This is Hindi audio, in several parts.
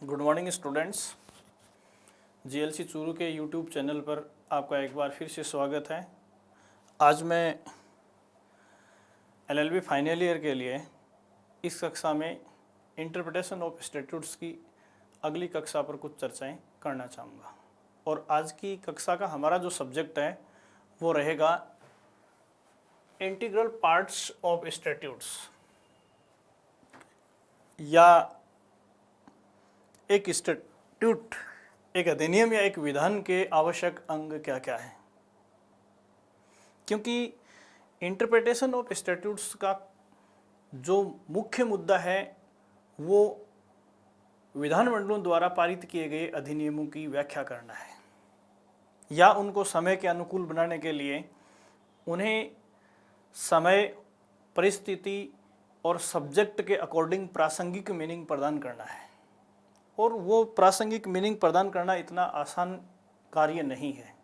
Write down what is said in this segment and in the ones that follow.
Good morning students. GLC Churu के यूट्यूब चैनल पर आपका एक बार फिर से स्वागत है। आज मैं एलएलबी फाइनल ईयर के लिए इस कक्षा में इंटरप्रिटेशन ऑफ स्टैट्यूट्स की अगली कक्षा पर कुछ चर्चाएं करना चाहूँगा। और आज की कक्षा का हमारा जो सब्जेक्ट है वो रहेगा इंटीग्रल पार्ट्स ऑफ स्टैट्यूट्स, या एक स्टैट्यूट, एक अधिनियम या एक विधान के आवश्यक अंग क्या क्या है। क्योंकि इंटरप्रिटेशन ऑफ स्टैट्यूट्स का जो मुख्य मुद्दा है वो विधानमंडलों द्वारा पारित किए गए अधिनियमों की व्याख्या करना है, या उनको समय के अनुकूल बनाने के लिए उन्हें समय, परिस्थिति और सब्जेक्ट के अकॉर्डिंग प्रासंगिक मीनिंग प्रदान करना है। और वो प्रासंगिक मीनिंग प्रदान करना इतना आसान कार्य नहीं है।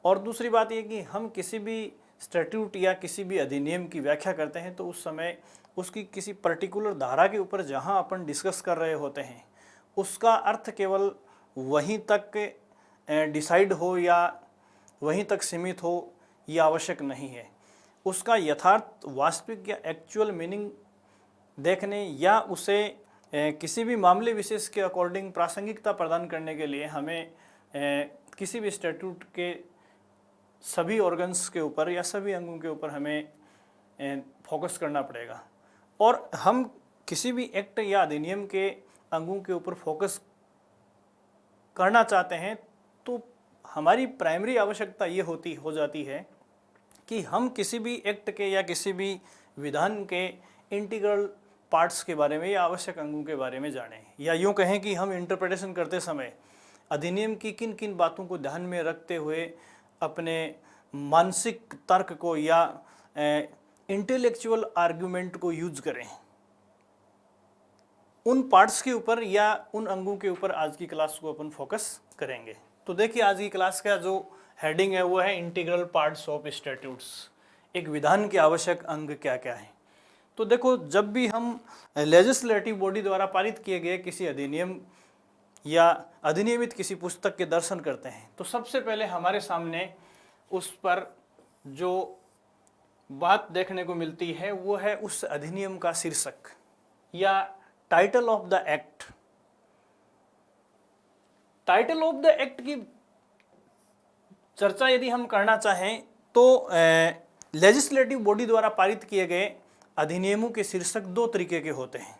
और दूसरी बात ये कि हम किसी भी स्टैट्यूट या किसी भी अधिनियम की व्याख्या करते हैं तो उस समय उसकी किसी पर्टिकुलर धारा के ऊपर जहाँ अपन डिस्कस कर रहे होते हैं उसका अर्थ केवल वहीं तक डिसाइड हो या वहीं तक सीमित हो, ये आवश्यक नहीं है। उसका यथार्थ, वास्तविक या एक्चुअल मीनिंग देखने या उसे किसी भी मामले विशेष के अकॉर्डिंग प्रासंगिकता प्रदान करने के लिए हमें किसी भी स्टैट्यूट के सभी ऑर्गन्स के ऊपर या सभी अंगों के ऊपर हमें फोकस करना पड़ेगा। और हम किसी भी एक्ट या अधिनियम के अंगों के ऊपर फोकस करना चाहते हैं तो हमारी प्राइमरी आवश्यकता ये हो जाती है कि हम किसी भी एक्ट के या किसी भी विधान के इंटीग्रल पार्ट्स के बारे में या आवश्यक अंगों के बारे में जानें, या यूँ कहें कि हम इंटरप्रिटेशन करते समय अधिनियम की किन किन बातों को ध्यान में रखते हुए अपने मानसिक तर्क को या इंटेलेक्चुअल आर्ग्यूमेंट को यूज करें। उन पार्ट्स के ऊपर या उन अंगों के ऊपर आज की क्लास को अपन फोकस करेंगे। तो देखिए, आज की क्लास का जो हेडिंग है वो है इंटीग्रल पार्ट्स ऑफ स्टैट्यूट्स, एक विधान के आवश्यक अंग क्या क्या है। तो देखो, जब भी हम लेजिस्लेटिव बॉडी द्वारा पारित किए गए किसी अधिनियम या अधिनियमित किसी पुस्तक के दर्शन करते हैं तो सबसे पहले हमारे सामने उस पर जो बात देखने को मिलती है वो है उस अधिनियम का शीर्षक या title of the act. Title of the act की चर्चा यदि हम करना चाहें तो लेजिस्लेटिव बॉडी द्वारा पारित किए गए अधिनियमों के शीर्षक दो तरीके के होते हैं।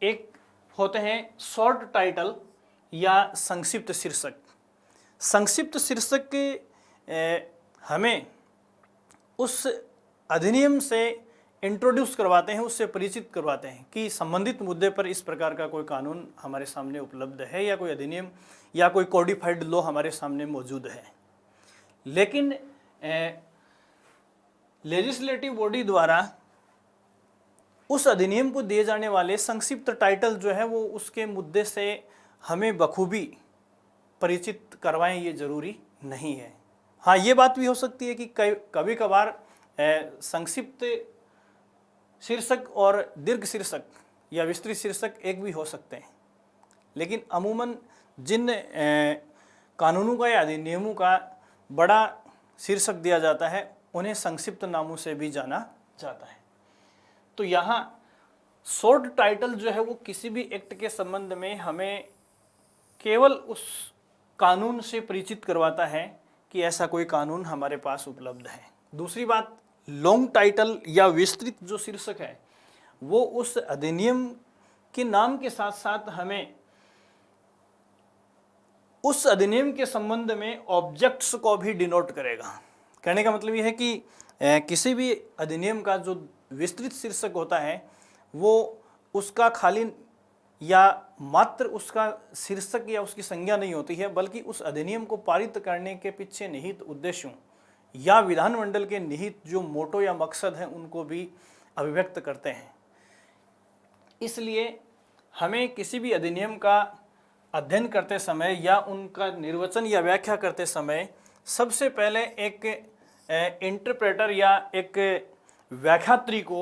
एक होते हैं शॉर्ट टाइटल या संक्षिप्त शीर्षक। संक्षिप्त शीर्षक के हमें उस अधिनियम से इंट्रोड्यूस करवाते हैं, उससे परिचित करवाते हैं कि संबंधित मुद्दे पर इस प्रकार का कोई कानून हमारे सामने उपलब्ध है या कोई अधिनियम या कोई कोडिफाइड लॉ हमारे सामने मौजूद है। लेकिन लेजिस्लेटिव बॉडी द्वारा उस अधिनियम को दिए जाने वाले संक्षिप्त टाइटल जो है वो उसके मुद्दे से हमें बखूबी परिचित करवाएं, ये जरूरी नहीं है। हाँ, ये बात भी हो सकती है कि कभी कभार संक्षिप्त शीर्षक और दीर्घ शीर्षक या विस्तृत शीर्षक एक भी हो सकते हैं। लेकिन अमूमन जिन कानूनों का या अधिनियमों का बड़ा शीर्षक दिया जाता है उन्हें संक्षिप्त नामों से भी जाना जाता है। तो यहाँ शॉर्ट टाइटल जो है वो किसी भी एक्ट के संबंध में हमें केवल उस कानून से परिचित करवाता है कि ऐसा कोई कानून हमारे पास उपलब्ध है। दूसरी बात, लॉन्ग टाइटल या विस्तृत जो शीर्षक है वो उस अधिनियम के नाम के साथ साथ हमें उस अधिनियम के संबंध में ऑब्जेक्ट्स को भी डिनोट करेगा। कहने का मतलब ये है कि किसी भी अधिनियम का जो विस्तृत शीर्षक होता है वो उसका खाली या मात्र उसका शीर्षक या उसकी संज्ञा नहीं होती है, बल्कि उस अधिनियम को पारित करने के पीछे निहित उद्देश्यों या विधानमंडल के निहित जो मोटो या मकसद हैं उनको भी अभिव्यक्त करते हैं। इसलिए हमें किसी भी अधिनियम का अध्ययन करते समय या उनका निर्वचन या व्याख्या करते समय सबसे पहले एक इंटरप्रेटर या एक व्याख्यात्री को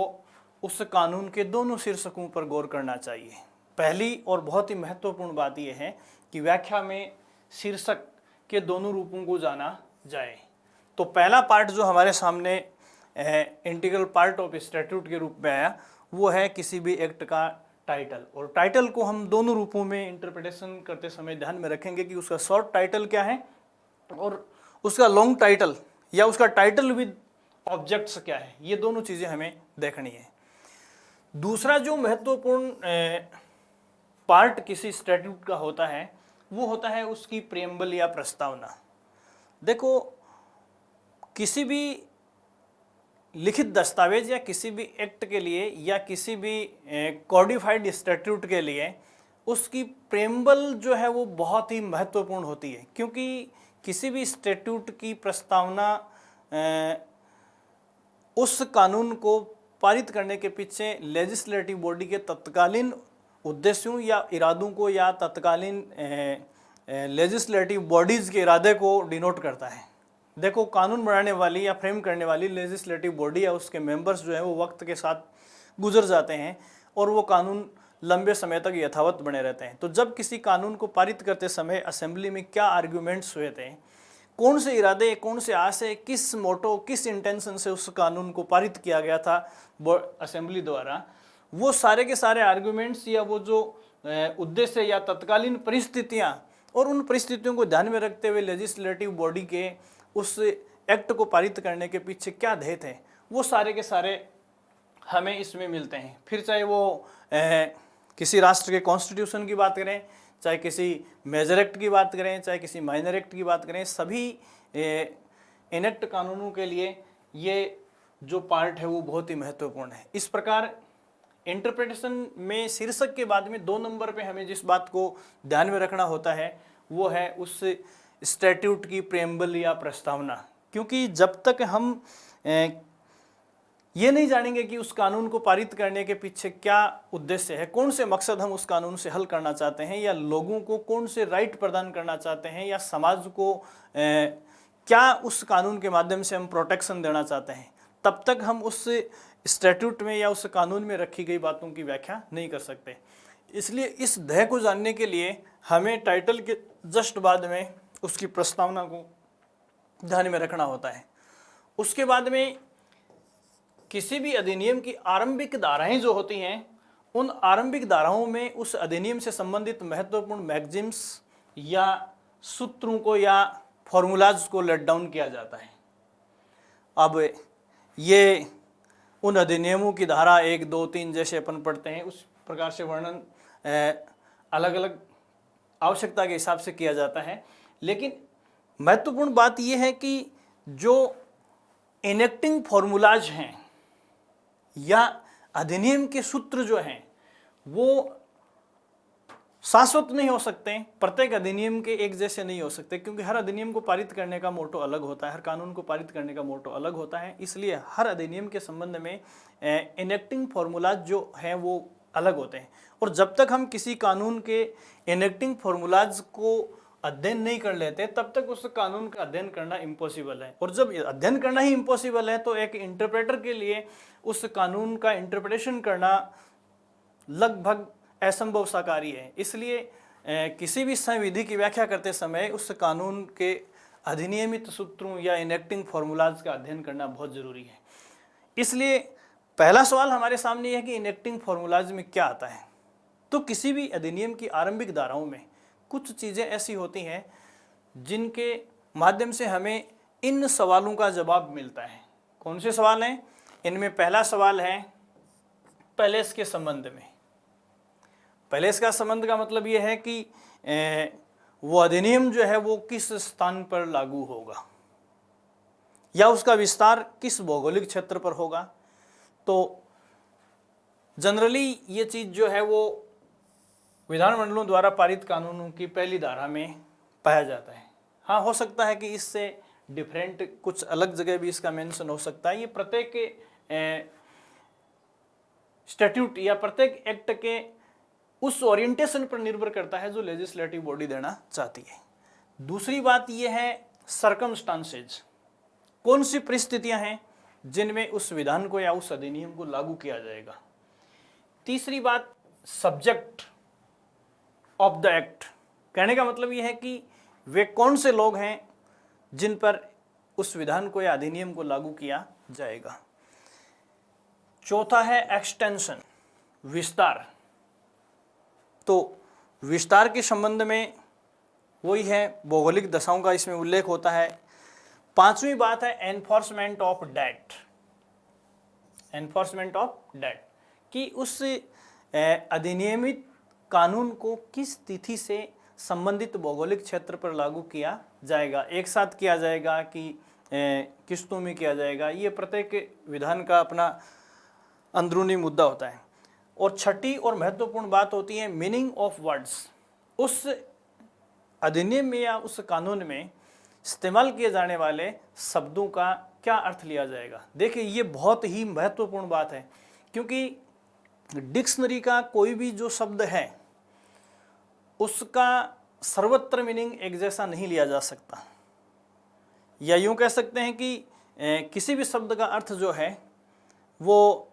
उस कानून के दोनों शीर्षकों पर गौर करना चाहिए। पहली और बहुत ही महत्वपूर्ण बात यह है कि व्याख्या में शीर्षक के दोनों रूपों को जाना जाए। तो पहला पार्ट जो हमारे सामने इंटीग्रल पार्ट ऑफ स्टैट्यूट के रूप में आया वो है किसी भी एक्ट का टाइटल। और टाइटल को हम दोनों रूपों में इंटरप्रिटेशन करते समय ध्यान में रखेंगे कि उसका शॉर्ट टाइटल क्या है और उसका लॉन्ग टाइटल या उसका टाइटल विद ऑब्जेक्ट्स क्या है, ये दोनों चीज़ें हमें देखनी है। दूसरा जो महत्वपूर्ण पार्ट किसी स्टैट्यूट का होता है वो होता है उसकी प्रेम्बल या प्रस्तावना। देखो, किसी भी लिखित दस्तावेज या किसी भी एक्ट के लिए या किसी भी कोडिफाइड स्टैट्यूट के लिए उसकी प्रेम्बल जो है वो बहुत ही महत्वपूर्ण होती है, क्योंकि किसी भी स्टैट्यूट की प्रस्तावना उस कानून को पारित करने के पीछे लेजिस्लेटिव बॉडी के तत्कालीन उद्देश्यों या इरादों को या तत्कालीन लेजिस्लेटिव बॉडीज़ के इरादे को डिनोट करता है। देखो, कानून बनाने वाली या फ्रेम करने वाली लेजिस्लेटिव बॉडी या उसके मेंबर्स जो है वो वक्त के साथ गुजर जाते हैं और वो कानून लंबे समय तक यथावत बने रहते हैं। तो जब किसी कानून को पारित करते समय असेंबली में क्या आर्ग्यूमेंट्स हुए थे, कौन से इरादे, कौन से आशय, किस मोटो, किस इंटेंशन से उस कानून को पारित किया गया था असेंबली द्वारा, वो सारे के सारे आर्ग्यूमेंट्स या वो जो उद्देश्य या तत्कालीन परिस्थितियां और उन परिस्थितियों को ध्यान में रखते हुए लेजिस्लेटिव बॉडी के उस एक्ट को पारित करने के पीछे क्या ध्येय थे, वो सारे के सारे हमें इसमें मिलते हैं। फिर चाहे वो किसी राष्ट्र के कॉन्स्टिट्यूशन की बात करें, चाहे किसी मेजर एक्ट की बात करें, चाहे किसी माइनर एक्ट की बात करें, सभी इनेक्ट कानूनों के लिए ये जो पार्ट है वो बहुत ही महत्वपूर्ण है। इस प्रकार इंटरप्रिटेशन में शीर्षक के बाद में 2 नंबर पे हमें जिस बात को ध्यान में रखना होता है वो है उस स्टैट्यूट की प्रेम्बल या प्रस्तावना। क्योंकि जब तक हम ये नहीं जानेंगे कि उस कानून को पारित करने के पीछे क्या उद्देश्य है, कौन से मकसद हम उस कानून से हल करना चाहते हैं, या लोगों को कौन से राइट प्रदान करना चाहते हैं, या समाज को क्या उस कानून के माध्यम से हम प्रोटेक्शन देना चाहते हैं, तब तक हम उस स्टैट्यूट में या उस कानून में रखी गई बातों की व्याख्या नहीं कर सकते। इसलिए इस ध्येय को जानने के लिए हमें टाइटल के जस्ट बाद में उसकी प्रस्तावना को ध्यान में रखना होता है। उसके बाद में किसी भी अधिनियम की आरंभिक धाराएं जो होती हैं, उन आरंभिक धाराओं में उस अधिनियम से संबंधित महत्वपूर्ण मैगजिम्स या सूत्रों को या फॉर्मूलाज को लेट डाउन किया जाता है। अब ये उन अधिनियमों की धारा 1, 2, 3 जैसे अपन पढ़ते हैं उस प्रकार से वर्णन अलग अलग आवश्यकता के हिसाब से किया जाता है। लेकिन महत्वपूर्ण बात यह है कि जो इनेक्टिंग फॉर्मूलाज हैं या अधिनियम के सूत्र जो हैं वो शाश्वत नहीं हो सकते, प्रत्येक अधिनियम के एक जैसे नहीं हो सकते, क्योंकि हर अधिनियम को पारित करने का मोटो अलग होता है, हर कानून को पारित करने का मोटो अलग होता है। इसलिए हर अधिनियम के संबंध में इनेक्टिंग फॉर्मूलाज जो हैं वो अलग होते हैं। और जब तक हम किसी कानून के इनेक्टिंग फॉर्मूलाज को अध्ययन नहीं कर लेते तब तक उस कानून का अध्ययन करना इम्पॉसिबल है। और जब अध्ययन करना ही इम्पॉसिबल है तो एक इंटरप्रेटर के लिए उस कानून का इंटरप्रिटेशन करना लगभग असंभव सा कार्य है। इसलिए किसी भी संविधि की व्याख्या करते समय उस कानून के अधिनियमित सूत्रों या इनेक्टिंग फॉर्मूलाज का अध्ययन करना बहुत जरूरी है। इसलिए पहला सवाल हमारे सामने है कि इनेक्टिंग फॉर्मूलाज में क्या आता है। तो किसी भी अधिनियम की आरंभिक धाराओं में कुछ चीज़ें ऐसी होती हैं जिनके माध्यम से हमें इन सवालों का जवाब मिलता है। कौन से सवाल हैं? इनमें पहला सवाल है पैलेस के संबंध में। पैलेस का संबंध का मतलब ये है कि वो अधिनियम जो है वो किस स्थान पर लागू होगा या उसका विस्तार किस भौगोलिक क्षेत्र पर होगा। तो जनरली ये चीज़ जो है वो विधानमंडलों द्वारा पारित कानूनों की पहली धारा में पाया जाता है। हाँ, हो सकता है कि इससे डिफरेंट कुछ अलग जगह भी इसका मेंशन हो सकता है। ये प्रत्येक स्टैट्यूट या प्रत्येक एक्ट के उस ओरिएंटेशन पर निर्भर करता है जो लेजिस्लेटिव बॉडी देना चाहती है। दूसरी बात यह है सर्कमस्टांसेज, कौन सी परिस्थितियां हैं जिनमें उस विधान को या उस अधिनियम को लागू किया जाएगा। तीसरी बात सब्जेक्ट ऑफ द एक्ट। कहने का मतलब ये है कि वे कौन से लोग हैं जिन पर उस विधान को या अधिनियम को लागू किया जाएगा। चौथा है एक्सटेंशन, विस्तार। तो विस्तार के संबंध में वही है, भौगोलिक दशाओं का इसमें उल्लेख होता है। पांचवी बात है enforcement of date. Enforcement of date कि उस अधिनियमित कानून को किस तिथि से संबंधित भौगोलिक क्षेत्र पर लागू किया जाएगा, एक साथ किया जाएगा कि किस्तों में किया जाएगा। ये प्रत्येक विधान का अपना अंदरूनी मुद्दा होता है। और छठी और महत्वपूर्ण बात होती है मीनिंग ऑफ वर्ड्स। उस अधिनियम में या उस कानून में इस्तेमाल किए जाने वाले शब्दों का क्या अर्थ लिया जाएगा। देखिए ये बहुत ही महत्वपूर्ण बात है, क्योंकि डिक्शनरी का कोई भी जो शब्द है उसका सर्वत्र मीनिंग एक जैसा नहीं लिया जा सकता। या यूँ कह सकते हैं कि किसी भी शब्द का अर्थ जो है वो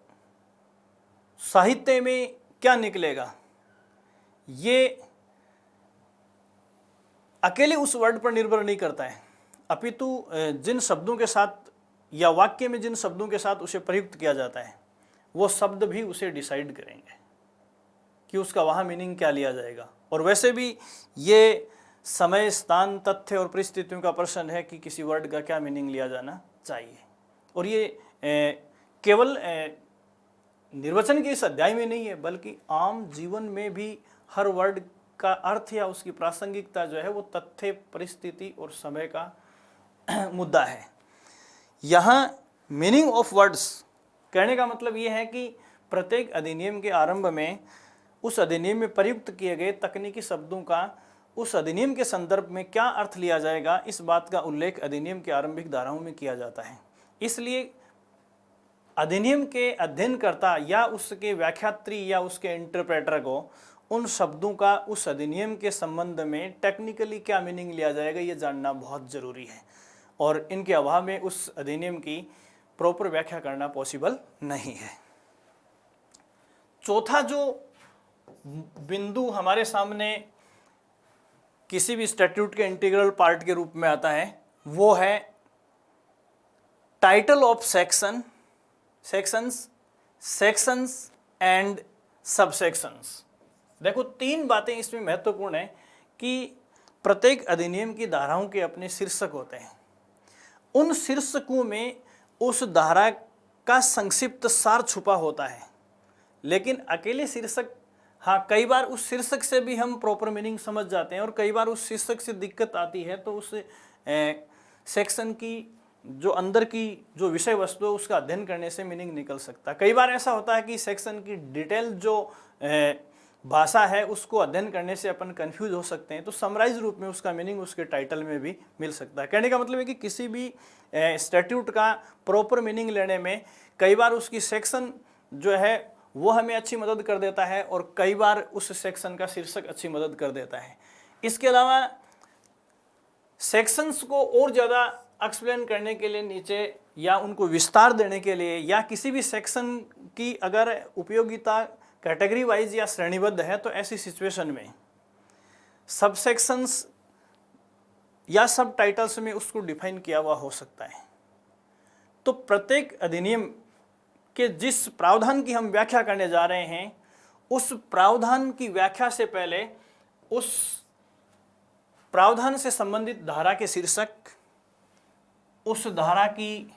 साहित्य में क्या निकलेगा ये अकेले उस वर्ड पर निर्भर नहीं करता है, अपितु जिन शब्दों के साथ या वाक्य में जिन शब्दों के साथ उसे प्रयुक्त किया जाता है वो शब्द भी उसे डिसाइड करेंगे कि उसका वहाँ मीनिंग क्या लिया जाएगा। और वैसे भी ये समय, स्थान, तथ्य और परिस्थितियों का प्रश्न है कि किसी वर्ड का क्या मीनिंग लिया जाना चाहिए। और ये केवल निर्वचन के इस अध्याय में नहीं है, बल्कि आम जीवन में भी हर वर्ड का अर्थ या उसकी प्रासंगिकता जो है वो तथ्य, परिस्थिति और समय का मुद्दा है। यहाँ मीनिंग ऑफ वर्ड्स कहने का मतलब ये है कि प्रत्येक अधिनियम के आरंभ में उस अधिनियम में प्रयुक्त किए गए तकनीकी शब्दों का उस अधिनियम के संदर्भ में क्या अर्थ लिया जाएगा, इस बात का उल्लेख अधिनियम के आरंभिक धाराओं में किया जाता है। इसलिए अधिनियम के अध्ययनकर्ता या उसके व्याख्यात्री या उसके इंटरप्रेटर को उन शब्दों का उस अधिनियम के संबंध में टेक्निकली क्या मीनिंग लिया जाएगा ये जानना बहुत ज़रूरी है, और इनके अभाव में उस अधिनियम की प्रॉपर व्याख्या करना पॉसिबल नहीं है। चौथा जो बिंदु हमारे सामने किसी भी स्टैट्यूट के इंटीग्रल पार्ट के रूप में आता है वो है title of section, sections, sections and subsections. देखो तीन बातें इसमें महत्वपूर्ण है कि प्रत्येक अधिनियम की धाराओं के अपने शीर्षक होते हैं। उन शीर्षकों में उस धारा का संक्षिप्त सार छुपा होता है, लेकिन अकेले शीर्षक, हाँ कई बार उस शीर्षक से भी हम प्रॉपर मीनिंग समझ जाते हैं, और कई बार उस शीर्षक से दिक्कत आती है तो उस सेक्शन की जो अंदर की जो विषय वस्तु है उसका अध्ययन करने से मीनिंग निकल सकता है। कई बार ऐसा होता है कि सेक्शन की डिटेल जो भाषा है उसको अध्ययन करने से अपन कंफ्यूज हो सकते हैं, तो समराइज रूप में उसका मीनिंग उसके टाइटल में भी मिल सकता है। कहने का मतलब है कि किसी भी स्टैट्यूट का प्रॉपर मीनिंग लेने में कई बार उसकी सेक्शन जो है वो हमें अच्छी मदद कर देता है, और कई बार उस सेक्शन का शीर्षक अच्छी मदद कर देता है। इसके अलावा सेक्शंस को और ज़्यादा एक्सप्लेन करने के लिए नीचे या उनको विस्तार देने के लिए, या किसी भी सेक्शन की अगर उपयोगिता कैटेगरी वाइज या श्रेणीबद्ध है तो ऐसी सिचुएशन में सब सेक्शंस या सब टाइटल्स में उसको डिफाइन किया हुआ हो सकता है। तो प्रत्येक अधिनियम के जिस प्रावधान की हम व्याख्या करने जा रहे हैं उस प्रावधान की व्याख्या से पहले उस प्रावधान से संबंधित धारा के शीर्षक, उस धारा की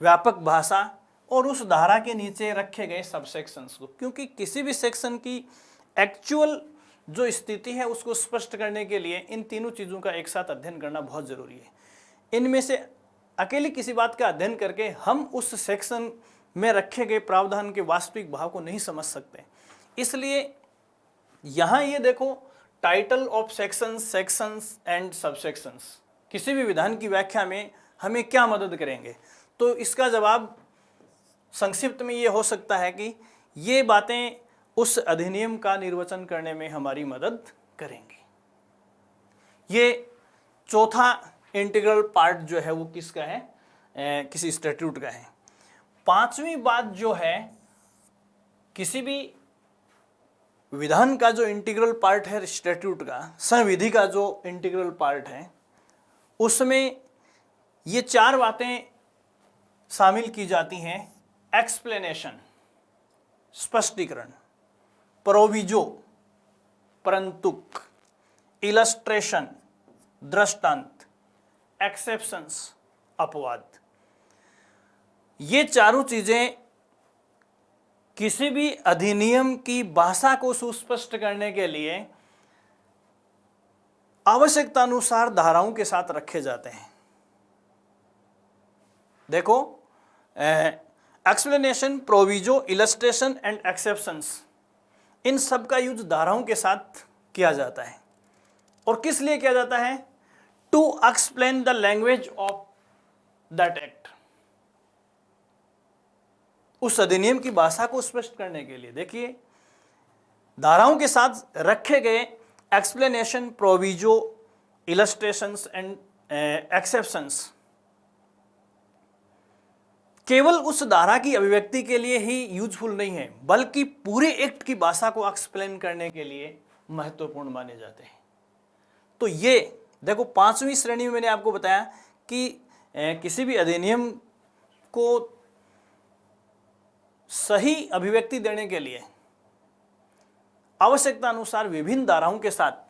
व्यापक भाषा और उस धारा के नीचे रखे गए सबसेक्शंस को, क्योंकि किसी भी सेक्शन की एक्चुअल जो स्थिति है उसको स्पष्ट करने के लिए इन तीनों चीज़ों का एक साथ अध्ययन करना बहुत ज़रूरी है। इनमें से अकेले किसी बात का अध्ययन करके हम उस सेक्शन में रखे गए प्रावधान के वास्तविक भाव को नहीं समझ सकते। इसलिए यहाँ ये देखो title of sections, sections and subsections किसी भी विधान की व्याख्या में हमें क्या मदद करेंगे, तो इसका जवाब संक्षिप्त में ये हो सकता है कि ये बातें उस अधिनियम का निर्वचन करने में हमारी मदद करेंगी। ये चौथा इंटीग्रल पार्ट जो है वो किसका है, किसी स्टैट्यूट का है। पांचवी बात जो है, किसी भी विधान का जो इंटीग्रल पार्ट है स्टैट्यूट का, संविधि का जो इंटीग्रल पार्ट है, उसमें ये 4 बातें शामिल की जाती हैं। एक्सप्लेनेशन, स्पष्टीकरण, प्रोविजो, परंतुक, इलस्ट्रेशन, दृष्टांत, एक्सेप्शंस, अपवाद। ये चारों चीजें किसी भी अधिनियम की भाषा को सुस्पष्ट करने के लिए आवश्यकता अनुसार धाराओं के साथ रखे जाते हैं। देखो, explanation, proviso, illustration and exceptions, इन सब का यूज धाराओं के साथ किया जाता है। और किस लिए किया जाता है? To explain the language of that act, उस अधिनियम की भाषा को स्पष्ट करने के लिए। देखिए, धाराओं के साथ रखे गए explanation, proviso, illustrations and exceptions केवल उस धारा की अभिव्यक्ति के लिए ही यूजफुल नहीं है, बल्कि पूरे एक्ट की भाषा को एक्सप्लेन करने के लिए महत्वपूर्ण माने जाते हैं। तो ये देखो, 5वीं श्रेणी में मैंने आपको बताया कि किसी भी अधिनियम को सही अभिव्यक्ति देने के लिए आवश्यकता अनुसार विभिन्न धाराओं के साथ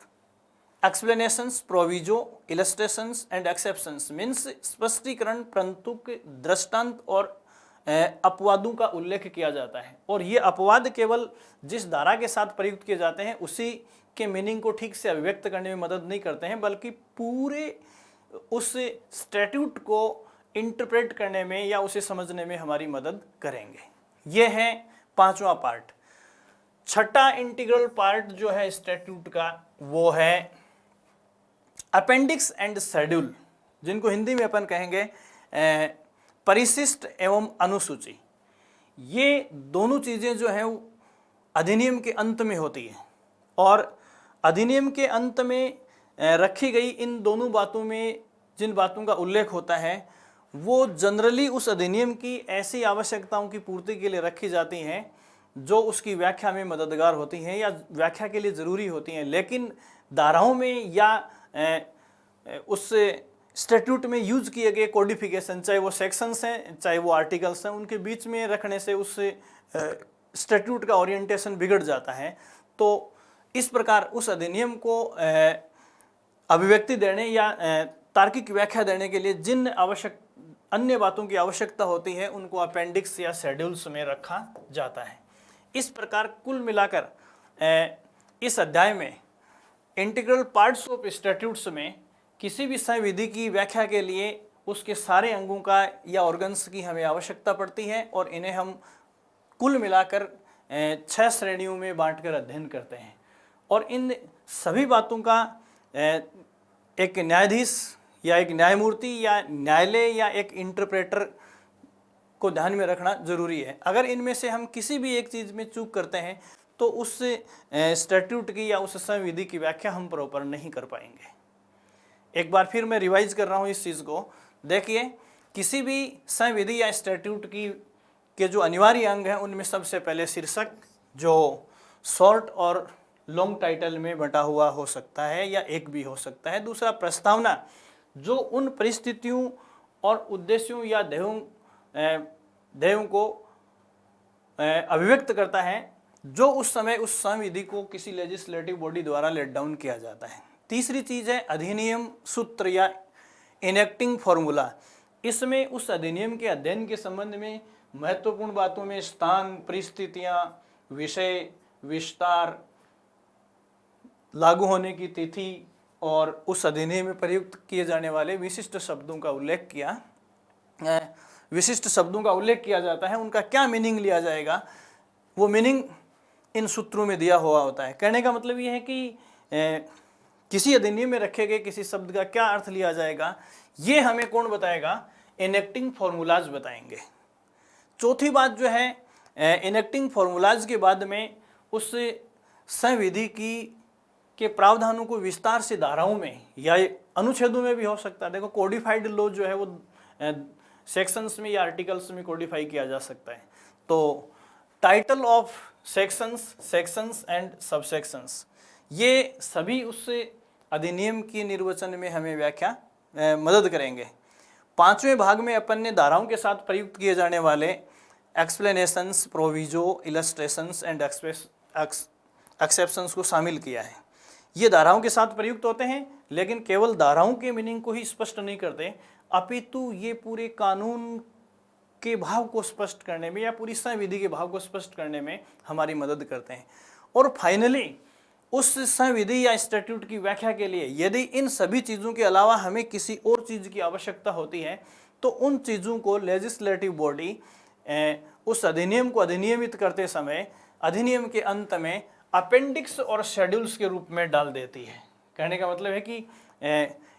explanations, proviso, illustrations and exceptions means स्पष्टीकरण, परंतुक, दृष्टांत और अपवादों का उल्लेख किया जाता है। और ये अपवाद केवल जिस धारा के साथ प्रयुक्त किए जाते हैं उसी के मीनिंग को ठीक से अभिव्यक्त करने में मदद नहीं करते हैं, बल्कि पूरे उस स्टैट्यूट को इंटरप्रेट करने में या उसे समझने में हमारी मदद करेंगे। ये है 5वां पार्ट। छठा इंटीग्रल पार्ट जो है स्टैट्यूट का, वो है अपेंडिक्स एंड शेड्यूल, जिनको हिंदी में अपन कहेंगे परिशिष्ट एवं अनुसूची। ये दोनों चीज़ें जो हैं अधिनियम के अंत में होती हैं, और अधिनियम के अंत में रखी गई इन दोनों बातों में जिन बातों का उल्लेख होता है वो जनरली उस अधिनियम की ऐसी आवश्यकताओं की पूर्ति के लिए रखी जाती हैं जो उसकी व्याख्या में मददगार होती हैं या व्याख्या के लिए ज़रूरी होती हैं। लेकिन धाराओं में या उस स्टैट्यूट में यूज किए गए कोडिफिकेशन, चाहे वो सेक्शंस हैं चाहे वो आर्टिकल्स हैं, उनके बीच में रखने से उस स्टैट्यूट का ओरिएंटेशन बिगड़ जाता है। तो इस प्रकार उस अधिनियम को अभिव्यक्ति देने या तार्किक व्याख्या देने के लिए जिन आवश्यक अन्य बातों की आवश्यकता होती है उनको अपेंडिक्स या शेड्यूल्स में रखा जाता है। इस प्रकार कुल मिलाकर इस अध्याय में इंटीग्रल पार्ट्स ऑफ स्टैट्यूट्स में किसी भी संविधि की व्याख्या के लिए उसके सारे अंगों का या ऑर्गन्स की हमें आवश्यकता पड़ती है, और इन्हें हम कुल मिलाकर 6 श्रेणियों में बांटकर अध्ययन करते हैं। और इन सभी बातों का एक न्यायाधीश या एक न्यायमूर्ति या न्यायालय या एक इंटरप्रेटर को ध्यान में रखना जरूरी है। अगर इनमें से हम किसी भी एक चीज़ में चूक करते हैं तो उस स्टैट्यूट की या उस संविधि की व्याख्या हम प्रॉपर नहीं कर पाएंगे। एक बार फिर मैं रिवाइज कर रहा हूँ इस चीज़ को। देखिए, किसी भी संविधि या स्टैट्यूट के जो अनिवार्य अंग हैं उनमें सबसे पहले शीर्षक, जो शॉर्ट और लॉन्ग टाइटल में बटा हुआ हो सकता है या एक भी हो सकता है। दूसरा, प्रस्तावना, जो उन परिस्थितियों और उद्देश्यों या ध्येयों को अभिव्यक्त करता है जो उस समय उस संविधि को किसी लेजिस्लेटिव बॉडी द्वारा लेट डाउन किया जाता है। तीसरी चीज़ है अधिनियम सूत्र या इनेक्टिंग फॉर्मूला। इसमें उस अधिनियम के अध्ययन के संबंध में महत्वपूर्ण बातों में स्थान, परिस्थितियां, विषय, विस्तार, लागू होने की तिथि और उस अधिनियम में प्रयुक्त किए जाने वाले विशिष्ट शब्दों का उल्लेख किया जाता है। उनका क्या मीनिंग लिया जाएगा, वो मीनिंग इन सूत्रों में दिया हुआ होता है। कहने का मतलब ये है कि किसी अधिनियम में रखे गए किसी शब्द का क्या अर्थ लिया जाएगा, ये हमें कौन बताएगा? इनेक्टिंग फॉर्मूलाज बताएंगे। चौथी बात जो है, इनेक्टिंग फॉर्मूलाज के बाद में उस संविधि के प्रावधानों को विस्तार से धाराओं में या अनुच्छेदों में भी हो सकता है। देखो, कोडिफाइड लॉ जो है वो सेक्शंस में या आर्टिकल्स में कोडिफाई किया जा सकता है। तो title of sections and subsections, ये सभी उस अधिनियम की निर्वचन में हमें व्याख्या मदद करेंगे। 5वें भाग में अपन ने धाराओं के साथ प्रयुक्त किए जाने वाले explanations, proviso, illustrations and exceptions को शामिल किया है। ये धाराओं के साथ प्रयुक्त होते हैं, लेकिन केवल धाराओं के मीनिंग को ही स्पष्ट नहीं करते, अपितु ये पूरे कानून के भाव को स्पष्ट करने में या पूरी संविधि के भाव को स्पष्ट करने में हमारी मदद करते हैं। और फाइनली उस संविधि या स्टैट्यूट की व्याख्या के लिए यदि इन सभी चीज़ों के अलावा हमें किसी और चीज़ की आवश्यकता होती है तो उन चीज़ों को लेजिस्लेटिव बॉडी उस अधिनियम को अधिनियमित करते समय अधिनियम के अंत में अपेंडिक्स और शेड्यूल्स के रूप में डाल देती है। कहने का मतलब है कि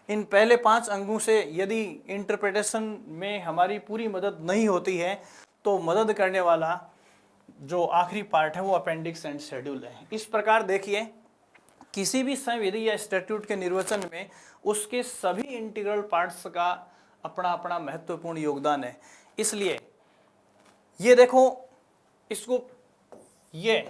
इन पहले 5 अंगों से यदि इंटरप्रिटेशन में हमारी पूरी मदद नहीं होती है तो मदद करने वाला जो आखिरी पार्ट है वो अपेंडिक्स एंड शेड्यूल है। इस प्रकार देखिए, किसी भी संविधि या स्टैट्यूट के निर्वचन में उसके सभी इंटीग्रल पार्ट्स का अपना अपना महत्वपूर्ण योगदान है। इसलिए ये देखो, इसको ये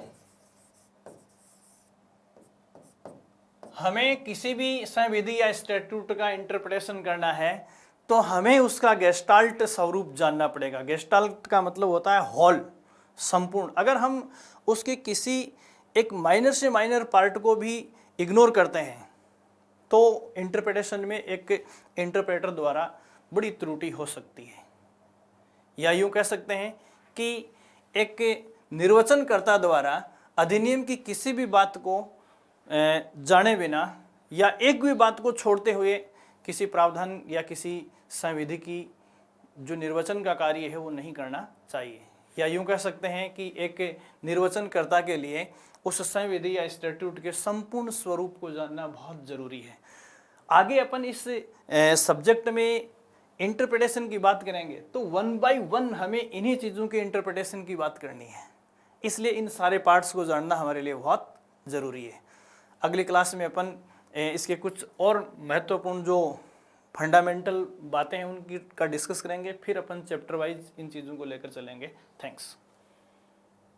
हमें किसी भी संविधि या स्टैट्यूट का इंटरप्रिटेशन करना है तो हमें उसका गेस्टाल्ट स्वरूप जानना पड़ेगा। गेस्टाल्ट का मतलब होता है होल, संपूर्ण। अगर हम उसके किसी एक माइनर से माइनर पार्ट को भी इग्नोर करते हैं तो इंटरप्रिटेशन में एक इंटरप्रेटर द्वारा बड़ी त्रुटि हो सकती है। या यूँ कह सकते हैं कि एक निर्वचनकर्ता द्वारा अधिनियम की किसी भी बात को जाने बिना या एक भी बात को छोड़ते हुए किसी प्रावधान या किसी संविधि की जो निर्वचन का कार्य है वो नहीं करना चाहिए। या यूँ कह सकते हैं कि एक निर्वचनकर्ता के लिए उस संविधि या स्टैट्यूट के संपूर्ण स्वरूप को जानना बहुत ज़रूरी है। आगे अपन इस सब्जेक्ट में इंटरप्रिटेशन की बात करेंगे तो 1 by 1 हमें इन्हीं चीज़ों के इंटरप्रिटेशन की बात करनी है। इसलिए इन सारे पार्ट्स को जानना हमारे लिए बहुत ज़रूरी है। अगली क्लास में अपन इसके कुछ और महत्वपूर्ण जो फंडामेंटल बातें हैं उनकी का डिस्कस करेंगे, फिर अपन चैप्टर वाइज इन चीज़ों को लेकर चलेंगे। थैंक्स।